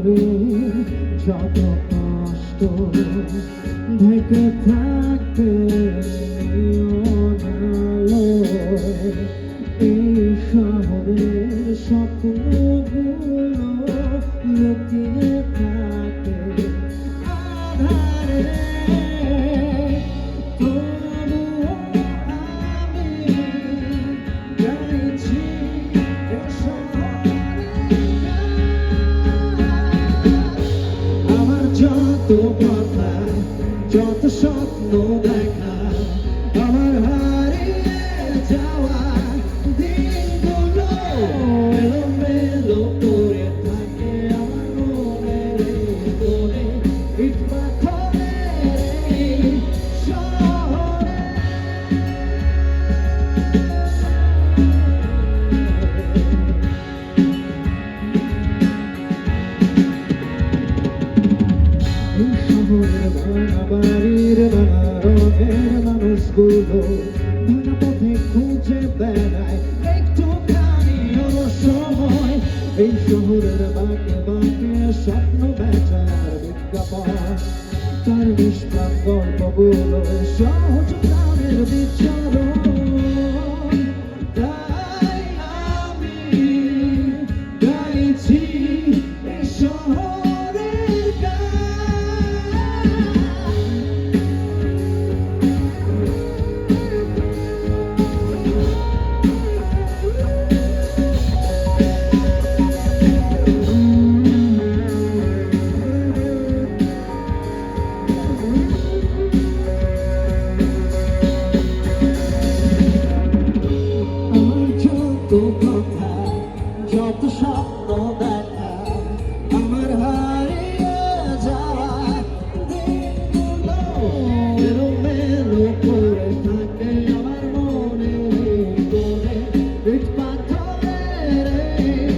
যত কষ্ট ঢেকে থাকে এই শহরের স্বপ্নগুলো লুকিয়ে থাকে আধারে তবুও আমি গাইছি এই শহরের আমার যত কথা যত স্বপ্ন দেখা আমার হারিয়ে যাওয়া দিনগুলো এলোমেলো করে থাকে আমার মনের কোণে ইট পাথরের এই শহরে এই শহরের ভাঙা বাড়ির ভাঙা রঙের মানুষগুলো ভাঙা পথে খুঁজে বেড়ায় একটুখানি সময় এই শহরের বাঁকে বাঁকে স্বপ্ন বেচার বিজ্ঞাপন তার নিষ্প্রাণ গল্পগুলো সহজ প্রাণের বিচরণ তাই আমি গাইছি এই শহরের গান যত কথা যত স্বপ্ন দেখা আমার হারিয়ে যাওয়া দিনগুলো এলোমেলো করে থাকে আমার মনের কোণে ইট পাথরের এই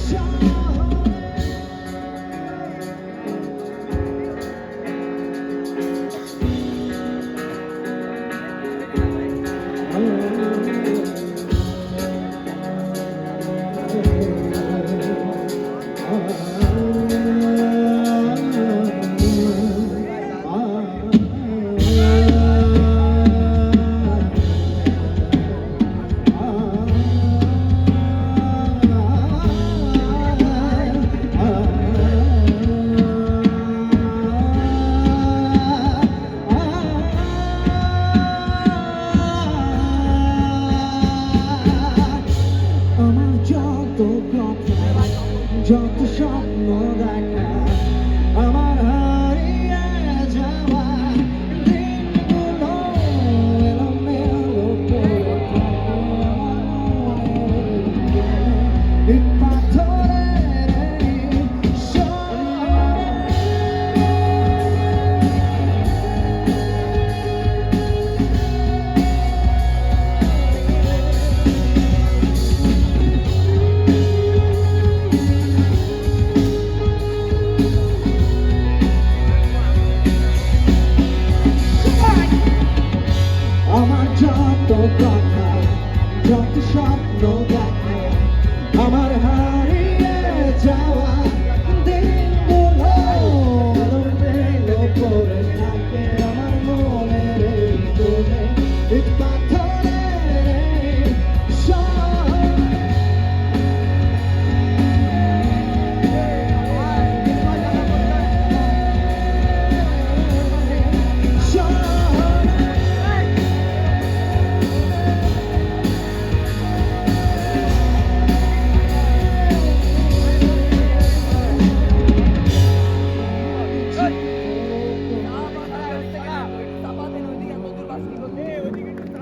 শহরে